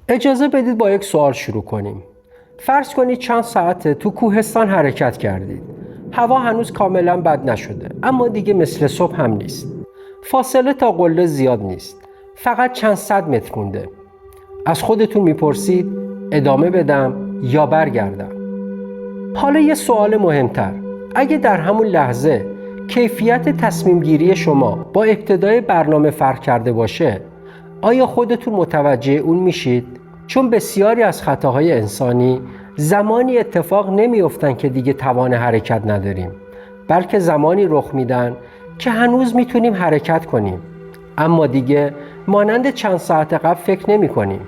اجازه بدید با یک سوال شروع کنیم. فرض کنید چند ساعته تو کوهستان حرکت کردید. هوا هنوز کاملا بد نشده، اما دیگه مثل صبح هم نیست. فاصله تا قله زیاد نیست. فقط چند صد متر مونده. از خودتون میپرسید ادامه بدم یا برگردم؟ حالا یه سوال مهمتر. اگه در همون لحظه کیفیت تصمیم گیری شما با ابتدای برنامه فرق کرده باشه، آیا خودتون متوجه اون میشید؟ چون بسیاری از خطاهای انسانی زمانی اتفاق نمیافتن که دیگه توان حرکت نداریم، بلکه زمانی رخ میدن که هنوز میتونیم حرکت کنیم، اما دیگه مانند چند ساعت قبل فکر نمی کنیم.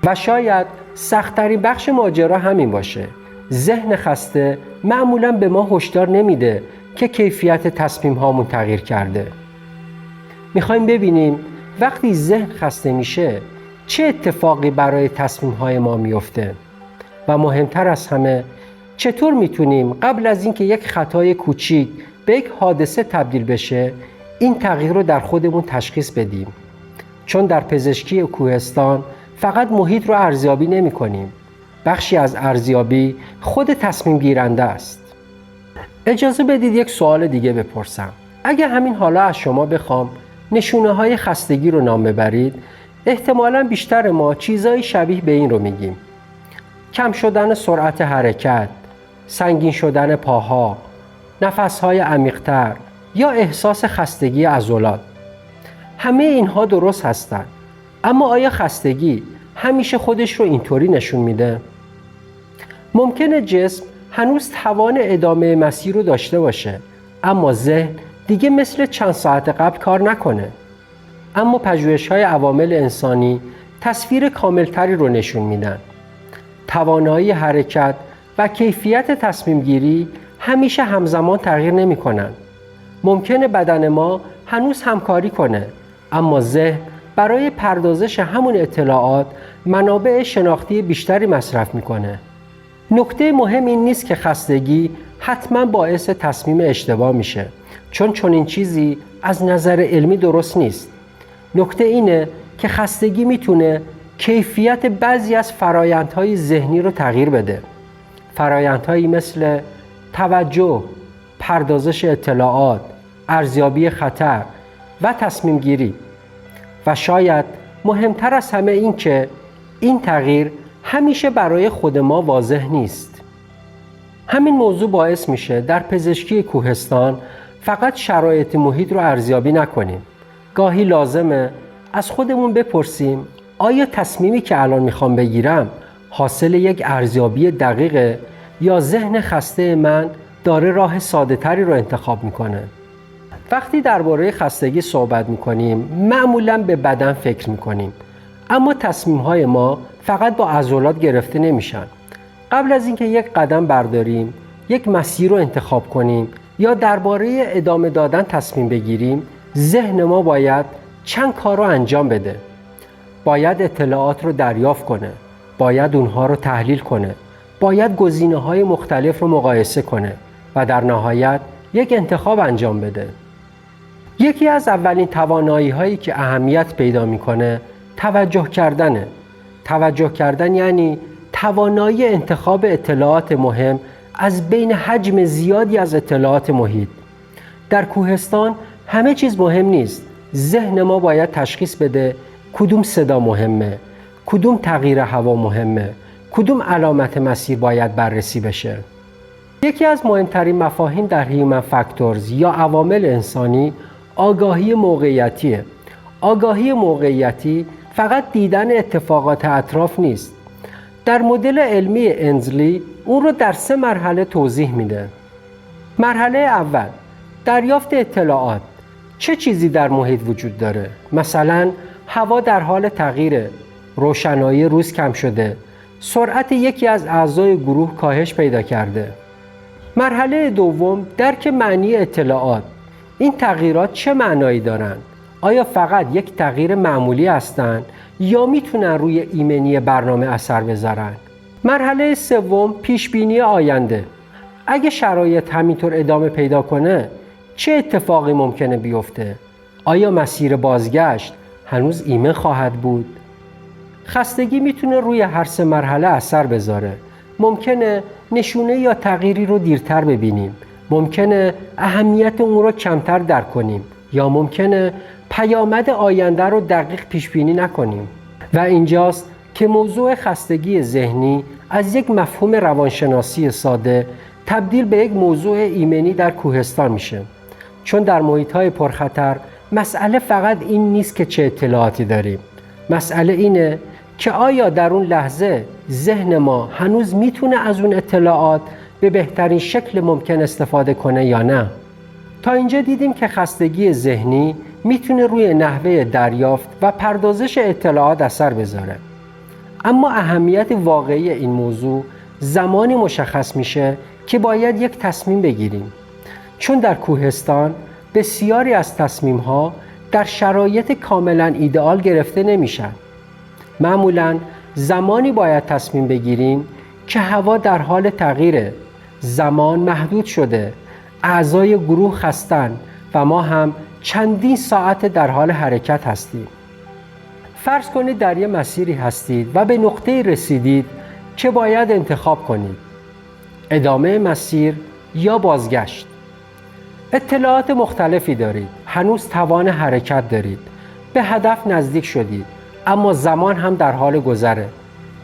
و شاید سخت‌ترین بخش ماجرا همین باشه. ذهن خسته معمولاً به ما هشدار نمیده که کیفیت تصمیم هامون تغییر کرده. میخوایم ببینیم وقتی ذهن خسته میشه چه اتفاقی برای تصمیم های ما میفته و مهمتر از همه چطور میتونیم قبل از اینکه یک خطای کوچیک به یک حادثه تبدیل بشه این تغییر رو در خودمون تشخیص بدیم. چون در پزشکی کوهستان فقط محیط رو ارزیابی نمی کنیم. بخشی از ارزیابی خود تصمیم گیرنده است. اجازه بدید یک سوال دیگه بپرسم. اگه همین حالا از شما بخوام نشونه های خستگی رو نام ببرید، احتمالاً بیشتر ما چیزای شبیه به این رو میگیم. کم شدن سرعت حرکت، سنگین شدن پاها، نفسهای عمیق‌تر یا احساس خستگی عضلات. همه اینها درست هستند. اما آیا خستگی همیشه خودش رو اینطوری نشون میده؟ ممکنه جسم هنوز توان ادامه مسیر رو داشته باشه، اما ذهن دیگه مثل چند ساعت قبل کار نکنه. اما پژوهش‌های عوامل انسانی تصویر کاملتری رو نشون میدن. توانایی حرکت و کیفیت تصمیم گیری همیشه همزمان تغییر نمی کنن. ممکنه بدن ما هنوز همکاری کنه، اما ذهن برای پردازش همون اطلاعات منابع شناختی بیشتری مصرف میکنه. نکته مهم این نیست که خستگی حتما باعث تصمیم اشتباه میشه، چون چنین چیزی از نظر علمی درست نیست. نکته اینه که خستگی میتونه کیفیت بعضی از فرایندهای ذهنی رو تغییر بده. فرایندهایی مثل توجه، پردازش اطلاعات، ارزیابی خطر و تصمیم گیری. و شاید مهمتر از همه این که این تغییر همیشه برای خود ما واضح نیست. همین موضوع باعث میشه در پزشکی کوهستان فقط شرایط محیط رو ارزیابی نکنیم. گاهی لازمه از خودمون بپرسیم آیا تصمیمی که الان میخوام بگیرم حاصل یک ارزیابی دقیقه یا ذهن خسته من داره راه ساده تری رو انتخاب میکنه؟ وقتی درباره خستگی صحبت میکنیم معمولاً به بدن فکر میکنیم، اما تصمیم‌های ما فقط با عضلات گرفته نمیشن. قبل از اینکه یک قدم برداریم، یک مسیر رو انتخاب کنیم یا درباره ادامه دادن تصمیم بگیریم، ذهن ما باید چند کار رو انجام بده. باید اطلاعات رو دریافت کنه، باید اونها رو تحلیل کنه، باید گزینه‌های مختلف رو مقایسه کنه و در نهایت یک انتخاب انجام بده. یکی از اولین توانایی‌هایی که اهمیت پیدا می‌کنه توجه کردنه. توجه کردن یعنی توانایی انتخاب اطلاعات مهم از بین حجم زیادی از اطلاعات محیط. در کوهستان همه چیز مهم نیست. ذهن ما باید تشخیص بده کدوم صدا مهمه، کدوم تغییر هوا مهمه، کدوم علامت مسیر باید بررسی بشه. یکی از مهمترین مفاهیم در هیومن فاکتورز یا عوامل انسانی آگاهی موقعیتیه. آگاهی موقعیتی فقط دیدن اتفاقات اطراف نیست. در مدل علمی انزلی اون رو در 3 مرحله توضیح میده. مرحله اول، دریافت اطلاعات. چه چیزی در محیط وجود داره؟ مثلا هوا در حال تغییره، روشنایی روز کم شده، سرعت یکی از اعضای گروه کاهش پیدا کرده. مرحله دوم، درک معنی اطلاعات. این تغییرات چه معنایی دارن؟ آیا فقط یک تغییر معمولی هستند یا میتونن روی ایمنی برنامه اثر بذارن؟ مرحله سوم، پیشبینی آینده. اگه شرایط همینطور ادامه پیدا کنه چه اتفاقی ممکنه بیفته؟ آیا مسیر بازگشت هنوز ایمن خواهد بود؟ خستگی میتونه روی هر سه مرحله اثر بذاره. ممکنه نشونه یا تغییری رو دیرتر ببینیم، ممکنه اهمیت اون رو کمتر درک کنیم، یا ممکنه پیامد آینده رو دقیق پیش بینی نکنیم. و اینجاست که موضوع خستگی ذهنی از یک مفهوم روانشناسی ساده تبدیل به یک موضوع ایمنی در کوهستان میشه. چون در محیط‌های پرخطر مسئله فقط این نیست که چه اطلاعاتی داریم. مسئله اینه که آیا در اون لحظه ذهن ما هنوز میتونه از اون اطلاعات به بهترین شکل ممکن استفاده کنه یا نه. تا اینجا دیدیم که خستگی ذهنی میتونه روی نحوه دریافت و پردازش اطلاعات اثر بذاره. اما اهمیت واقعی این موضوع زمانی مشخص میشه که باید یک تصمیم بگیریم. چون در کوهستان بسیاری از تصمیم‌ها در شرایط کاملا ایدئال گرفته نمیشن. معمولاً زمانی باید تصمیم بگیریم که هوا در حال تغییره، زمان محدود شده، اعضای گروه خستن و ما هم چندین ساعت در حال حرکت هستیم. فرض کنید در یه مسیری هستید و به نقطه‌ای رسیدید که باید انتخاب کنید: ادامه مسیر یا بازگشت. اطلاعات مختلفی دارید، هنوز توان حرکت دارید، به هدف نزدیک شدید، اما زمان هم در حال گذره.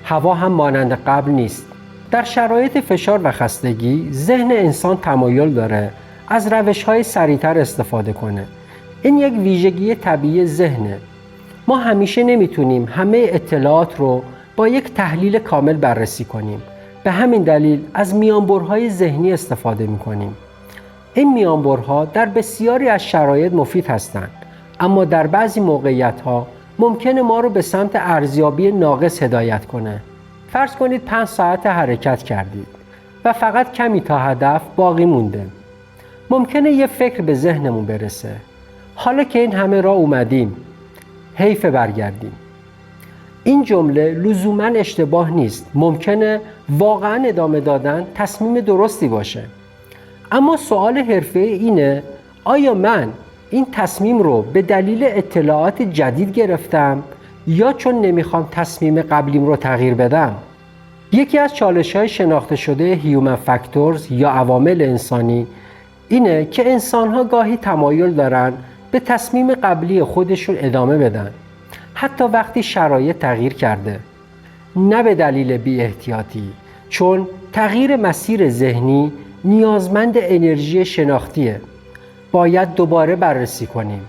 هوا هم مانند قبل نیست. در شرایط فشار و خستگی ذهن انسان تمایل داره از روش‌های سریعتر استفاده کنه. این یک ویژگی طبیعی ذهنه. ما همیشه نمیتونیم همه اطلاعات رو با یک تحلیل کامل بررسی کنیم. به همین دلیل از میانبرهای ذهنی استفاده میکنیم. این میانبرها در بسیاری از شرایط مفید هستند، اما در بعضی موقعیت‌ها ممکنه ما رو به سمت ارزیابی ناقص هدایت کنه. فرض کنید 5 ساعت حرکت کردید و فقط کمی تا هدف باقی مونده. ممکنه یه فکر به ذهنمون برسه: حالا که این همه راه اومدیم، حیف برگردیم. این جمله لزوماً اشتباه نیست. ممکنه واقعاً ادامه دادن تصمیم درستی باشه. اما سوال حرفه‌ای اینه: آیا من این تصمیم رو به دلیل اطلاعات جدید گرفتم یا چون نمیخوام تصمیم قبلیم رو تغییر بدم؟ یکی از چالش‌های شناخته شده هیومن فاکتورز یا عوامل انسانی اینه که انسان‌ها گاهی تمایل دارن به تصمیم قبلی خودشون ادامه بدن، حتی وقتی شرایط تغییر کرده. نه به دلیل بی احتیاطی، چون تغییر مسیر ذهنی نیازمند انرژی شناختیه. باید دوباره بررسی کنیم.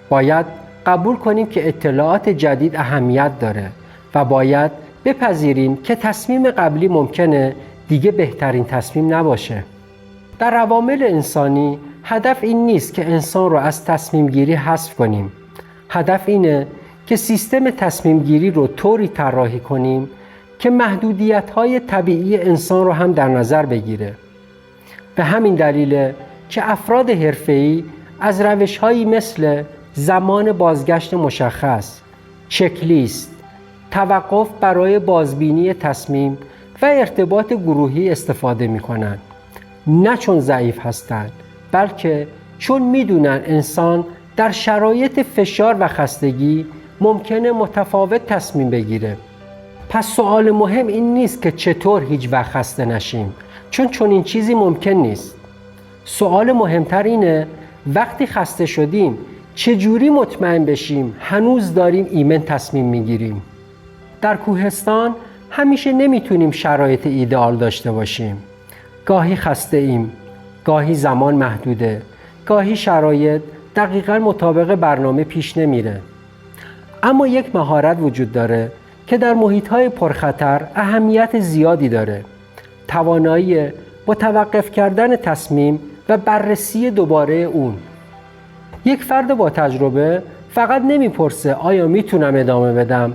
باید قبول کنیم که اطلاعات جدید اهمیت داره و باید بپذیریم که تصمیم قبلی ممکنه دیگه بهترین تصمیم نباشه. در عوامل انسانی هدف این نیست که انسان رو از تصمیم گیری حذف کنیم. هدف اینه که سیستم تصمیم گیری رو طوری طراحی کنیم که محدودیت‌های طبیعی انسان رو هم در نظر بگیره. به همین دلیله که افراد حرفه‌ای از روش‌هایی مثل زمان بازگشت مشخص، چکلیست، توقف برای بازبینی تصمیم و ارتباط گروهی استفاده می‌کنند. نه چون ضعیف هستند، بلکه چون می‌دونن انسان در شرایط فشار و خستگی ممکنه متفاوت تصمیم بگیره. پس سوال مهم این نیست که چطور هیچ وقت خسته نشیم، چون این چیزی ممکن نیست. سوال مهمتر اینه وقتی خسته شدیم چجوری مطمئن بشیم هنوز داریم ایمن تصمیم میگیریم. در کوهستان همیشه نمیتونیم شرایط ایدئال داشته باشیم. گاهی خسته ایم، گاهی زمان محدوده، گاهی شرایط دقیقاً مطابق برنامه پیش نمیره. اما یک مهارت وجود داره که در محیط‌های پرخطر اهمیت زیادی داره: توانایی متوقف کردن تصمیم و بررسی دوباره اون. یک فرد با تجربه فقط نمیپرسه آیا میتونم ادامه بدم.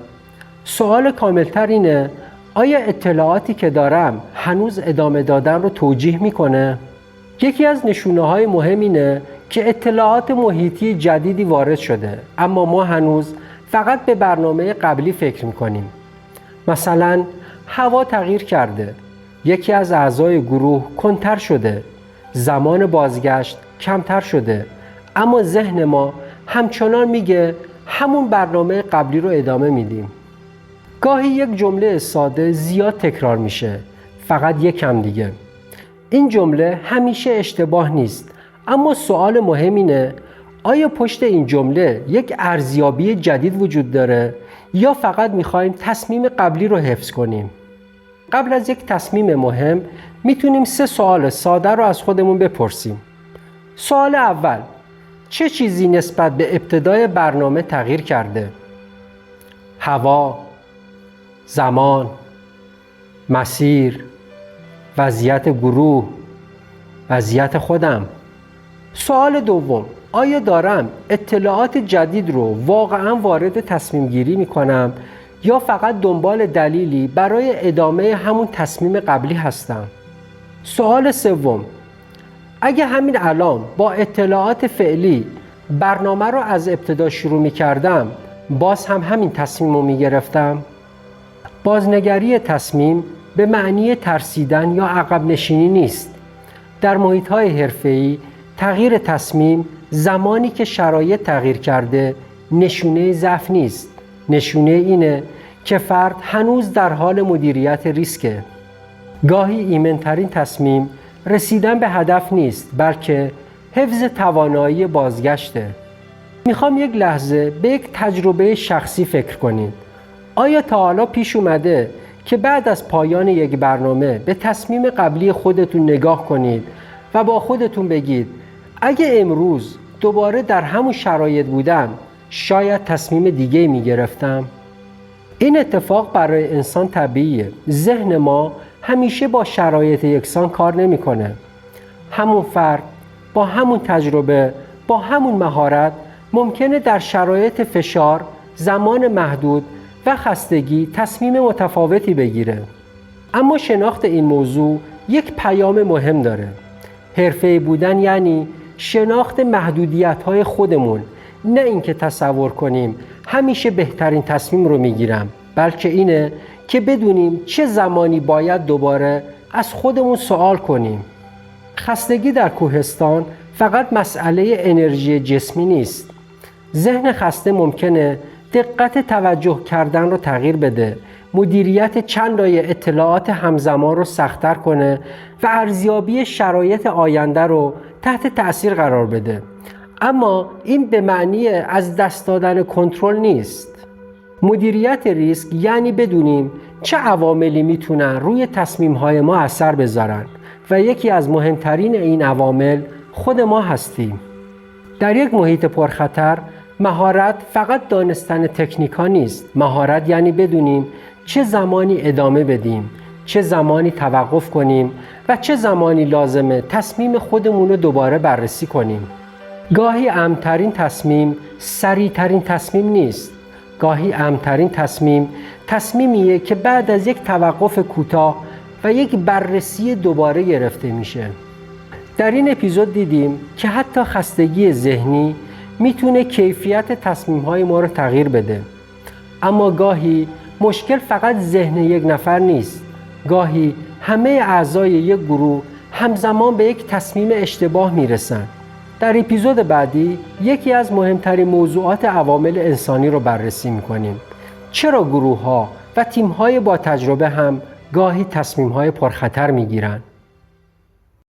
سوال کاملتر اینه: آیا اطلاعاتی که دارم هنوز ادامه دادن رو توجیه میکنه؟ یکی از نشونه‌های مهم اینه که اطلاعات محیطی جدیدی وارد شده، اما ما هنوز فقط به برنامه قبلی فکر میکنیم. مثلا هوا تغییر کرده، یکی از اعضای گروه کنتر شده، زمان بازگشت کمتر شده، اما ذهن ما همچنان میگه همون برنامه قبلی رو ادامه میدیم. گاهی یک جمله ساده زیاد تکرار میشه، فقط یک کم دیگه. این جمله همیشه اشتباه نیست، اما سوال مهم اینه آیا پشت این جمله یک ارزیابی جدید وجود داره یا فقط میخوایم تصمیم قبلی رو حفظ کنیم؟ قبل از یک تصمیم مهم میتونیم 3 سوال ساده رو از خودمون بپرسیم. سوال اول: چه چیزی نسبت به ابتدای برنامه تغییر کرده؟ هوا، زمان، مسیر، وضعیت گروه، وضعیت خودم. سوال دوم: آیا دارم اطلاعات جدید رو واقعاً وارد تصمیم گیری میکنم یا فقط دنبال دلیلی برای ادامه همون تصمیم قبلی هستم؟ سوال سوم: اگه همین الان با اطلاعات فعلی برنامه رو از ابتدا شروع میکردم، باز هم همین تصمیم رو میگرفتم؟ بازنگری تصمیم به معنی ترسیدن یا عقب نشینی نیست. در محیط‌های حرفه‌ای تغییر تصمیم زمانی که شرایط تغییر کرده نشونه ضعف نیست. نشونه اینه که فرد هنوز در حال مدیریت ریسکه. گاهی ایمن‌ترین تصمیم رسیدن به هدف نیست، بلکه حفظ توانایی بازگشته. میخوام یک لحظه به یک تجربه شخصی فکر کنید. آیا تا حالا پیش اومده که بعد از پایان یک برنامه به تصمیم قبلی خودتون نگاه کنید و با خودتون بگید اگه امروز دوباره در همون شرایط بودم شاید تصمیم دیگه میگرفتم؟ این اتفاق برای انسان طبیعیه. ذهن ما همیشه با شرایط یکسان کار نمیکنه. همون فرد با همون تجربه، با همون مهارت ممکنه در شرایط فشار، زمان محدود و خستگی تصمیم متفاوتی بگیره. اما شناخت این موضوع یک پیام مهم داره. حرفه‌ای بودن یعنی شناخت محدودیت‌های خودمون، نه اینکه تصور کنیم همیشه بهترین تصمیم رو میگیرم، بلکه اینه که بدونیم چه زمانی باید دوباره از خودمون سوال کنیم. خستگی در کوهستان فقط مسئله انرژی جسمی نیست. ذهن خسته ممکنه دقت توجه کردن رو تغییر بده، مدیریت چند لایه اطلاعات همزمان رو سخت‌تر کنه و ارزیابی شرایط آینده رو تحت تأثیر قرار بده. اما این به معنی از دست دادن کنترل نیست. مدیریت ریسک یعنی بدونیم چه عواملی میتونن روی تصمیم‌های ما اثر بذارن و یکی از مهمترین این عوامل خود ما هستیم. در یک محیط پرخطر مهارت فقط دانستن تکنیک‌ها نیست. مهارت یعنی بدونیم چه زمانی ادامه بدیم، چه زمانی توقف کنیم و چه زمانی لازمه تصمیم خودمون رو دوباره بررسی کنیم. گاهی امن‌ترین تصمیم سریع‌ترین تصمیم نیست. گاهی امن‌ترین تصمیم تصمیمیه که بعد از یک توقف کوتاه و یک بررسی دوباره گرفته میشه. در این اپیزود دیدیم که حتی خستگی ذهنی میتونه کیفیت تصمیم‌های ما رو تغییر بده. اما گاهی مشکل فقط ذهن یک نفر نیست. گاهی همه اعضای یک گروه همزمان به یک تصمیم اشتباه میرسن. در اپیزود بعدی یکی از مهمترین موضوعات عوامل انسانی رو بررسی میکنیم. چرا گروه‌ها و تیم‌های با تجربه هم گاهی تصمیم‌های پرخطر میگیرن؟